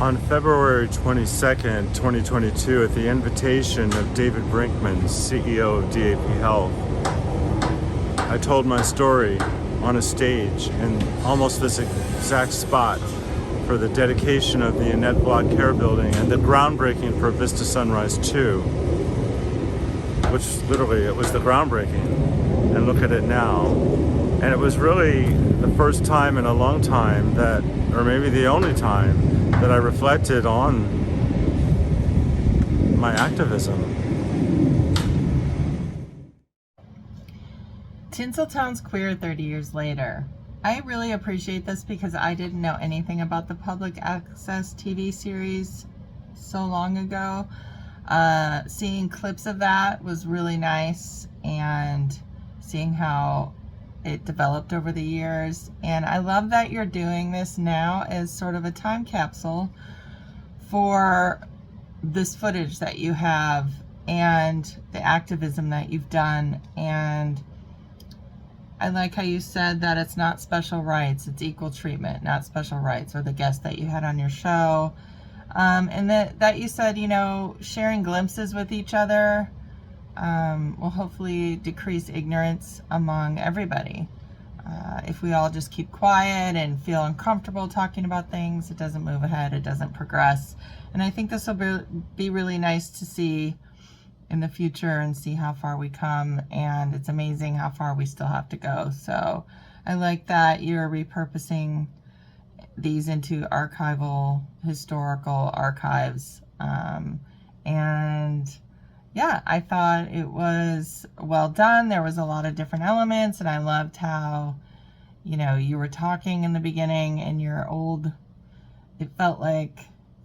On February 22nd, 2022, at the invitation of David Brinkman, CEO of DAP Health, I told my story on a stage in almost this exact spot for the dedication of the Annette Block Care Building and the groundbreaking for Vista Sunrise 2, which literally, it was the groundbreaking, and look at it now. And it was really the first time in a long time that, or maybe the only time, that I reflected on my activism. Tinseltown'S Queer 30 years later. I really appreciate this because I didn't know anything about the public access TV series so long ago. Seeing clips of that was really nice, and seeing how it developed over the years. And I love that you're doing this now as sort of a time capsule for this footage that you have and the activism that you've done. And I like how you said that it's not special rights, it's equal treatment, not special rights, or the guests that you had on your show. And that you said, you know, sharing glimpses with each other will hopefully decrease ignorance among everybody. If we all just keep quiet and feel uncomfortable talking about things, it doesn't move ahead, it doesn't progress. And I think this will be really nice to see in the future and see how far we come. And it's amazing how far we still have to go. So I like that you're repurposing these into archival, historical archives. And yeah, I thought it was well done. There was a lot of different elements, and I loved how, you know, you were talking in the beginning and your old, it felt like,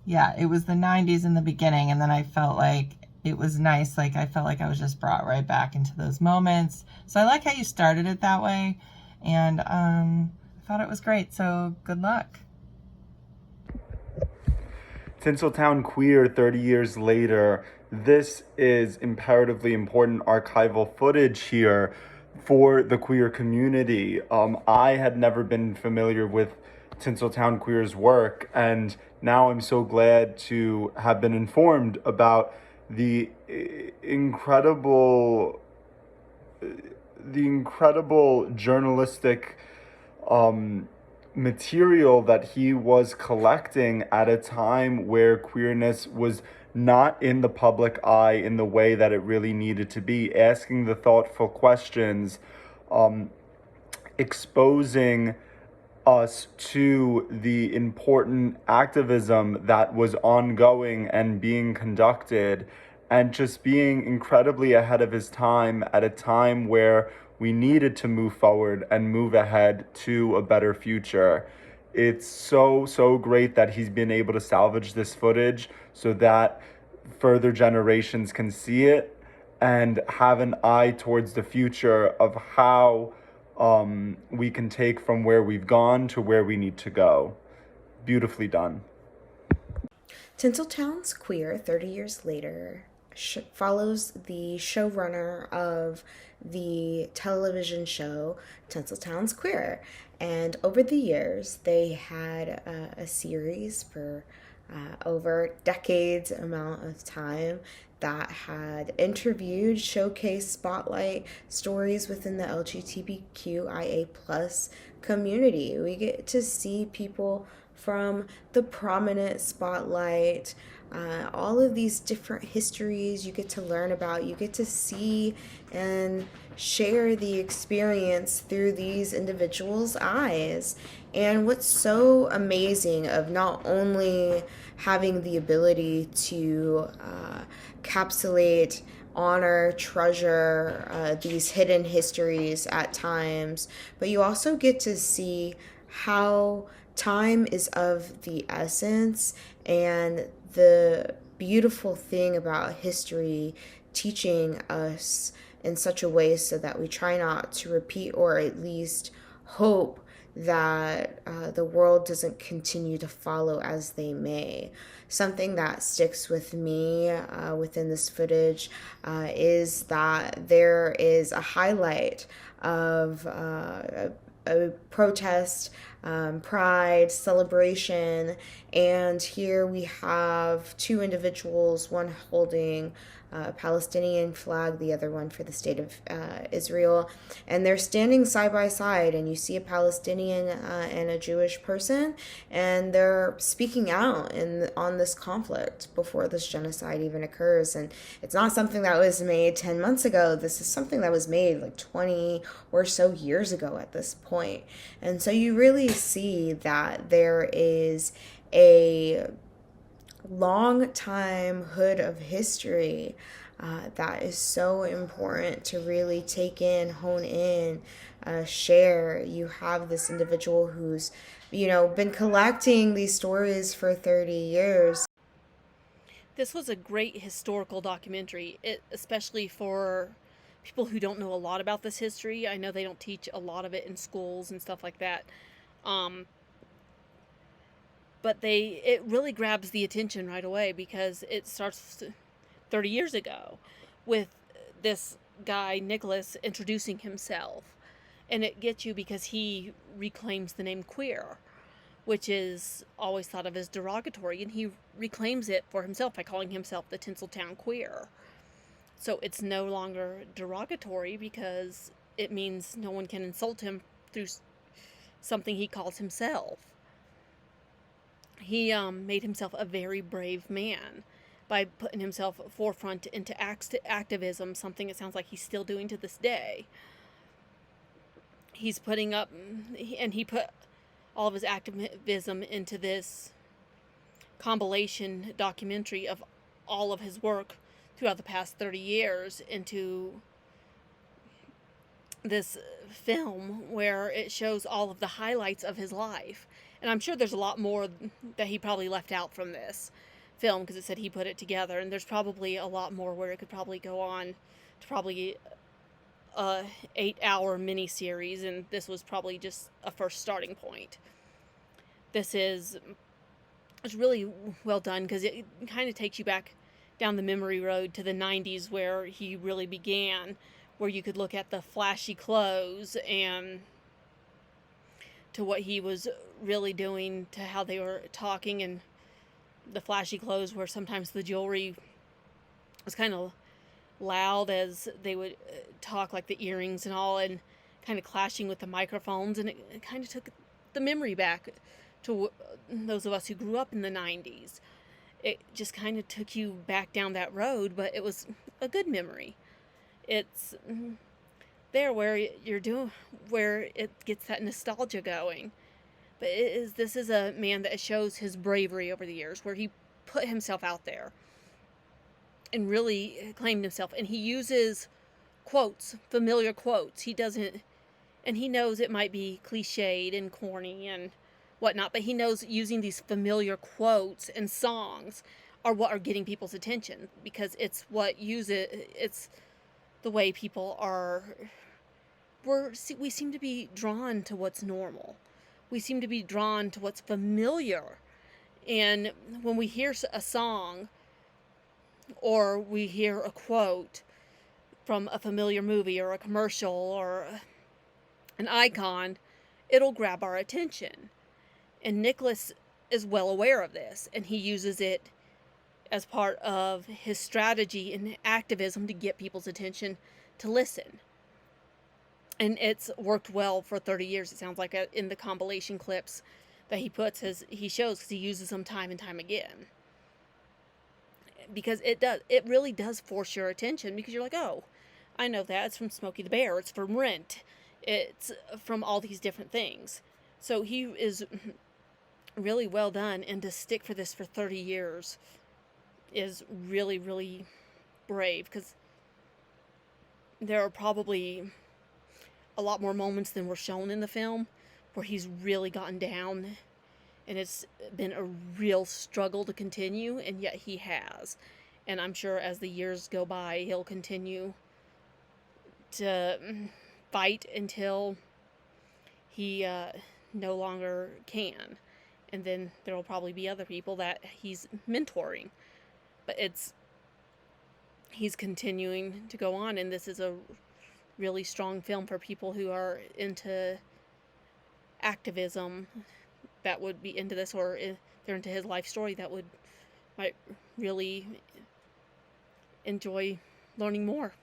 yeah, it was the 90s in the beginning, and then I felt like it was nice, like I felt like I was just brought right back into those moments. So I like how you started it that way, and I thought it was great, so good luck. Tinseltown Queer 30 years later. This is imperatively important archival footage here for the queer community. I had never been familiar with Tinseltown Queer's work, and now I'm so glad to have been informed about the incredible journalistic material that he was collecting at a time where queerness was not in the public eye in the way that it really needed to be, asking the thoughtful questions, exposing us to the important activism that was ongoing and being conducted, and just being incredibly ahead of his time at a time where we needed to move forward and move ahead to a better future. It's so great that he's been able to salvage this footage so that further generations can see it and have an eye towards the future of how we can take from where we've gone to where we need to go. Beautifully done. Tinseltown'S Queer 30 years later follows the showrunner of the television show Tinseltown'S Queer. And over the years, they had a series for over decades amount of time that had interviewed, showcased, spotlight stories within the LGBTQIA plus community. We get to see people from the prominent spotlight, all of these different histories you get to learn about, you get to see and share the experience through these individuals' eyes. And what's so amazing of not only having the ability to encapsulate, honor, treasure these hidden histories at times, but you also get to see how time is of the essence, and the beautiful thing about history teaching us in such a way so that we try not to repeat, or at least hope that the world doesn't continue to follow as they may. Something that sticks with me within this footage is that there is a highlight of a protest pride, celebration. And here we have two individuals, one holding a Palestinian flag, the other one for the state of Israel. And they're standing side by side, and you see a Palestinian and a Jewish person, and they're speaking out on this conflict before this genocide even occurs. And it's not something that was made 10 months ago. This is something that was made like 20 or so years ago at this point. And so you really see that there is a long time hood of history that is so important to really take in, hone in, share. You have this individual who's, been collecting these stories for 30 years. This was a great historical documentary, especially for people who don't know a lot about this history. I know they don't teach a lot of it in schools and stuff like that. But it really grabs the attention right away because it starts 30 years ago with this guy, Nicholas, introducing himself. And it gets you because he reclaims the name queer, which is always thought of as derogatory, and he reclaims it for himself by calling himself the Tinseltown Queer. So it's no longer derogatory because it means no one can insult him through something he calls himself. He made himself a very brave man by putting himself forefront into activism, something it sounds like he's still doing to this day. He's putting up, and he put all of his activism into this compilation documentary of all of his work throughout the past 30 years into this film where it shows all of the highlights of his life. And I'm sure there's a lot more that he probably left out from this film because it said he put it together, and there's probably a lot more where it could probably go on to probably a 8-hour miniseries, and this was probably just a first starting point. It's really well done because it kind of takes you back down the memory road to the 90s where he really began, where you could look at the flashy clothes and to what he was really doing, to how they were talking, and the flashy clothes where sometimes the jewelry was kind of loud as they would talk, like the earrings and all, and kind of clashing with the microphones, and it kind of took the memory back to those of us who grew up in the 90s. It just kind of took you back down that road, but it was a good memory. It's there where it gets that nostalgia going. But this is a man that shows his bravery over the years, where he put himself out there and really claimed himself. And he uses quotes, familiar quotes. He doesn't, and he knows it might be cliched and corny and whatnot, but he knows using these familiar quotes and songs are what are getting people's attention, because it's the way people are. We seem to be drawn to what's normal. We seem to be drawn to what's familiar. And when we hear a song or we hear a quote from a familiar movie or a commercial or an icon, it'll grab our attention. And Nicholas is well aware of this, and he uses it as part of his strategy and activism to get people's attention to listen. And it's worked well for 30 years, it sounds like, in the compilation clips that he shows, because he uses them time and time again. Because it really does force your attention, because you're like, oh, I know that. It's from Smokey the Bear. It's from Rent. It's from all these different things. So he is really well done, and to stick for this for 30 years is really, really brave, because there are probably a lot more moments than were shown in the film where he's really gotten down, and it's been a real struggle to continue, and yet he has. And I'm sure as the years go by, he'll continue to fight until he no longer can. And then there will probably be other people that he's mentoring. But he's continuing to go on, and this is a really strong film for people who are into activism that would be into this, or they're into his life story, that might really enjoy learning more.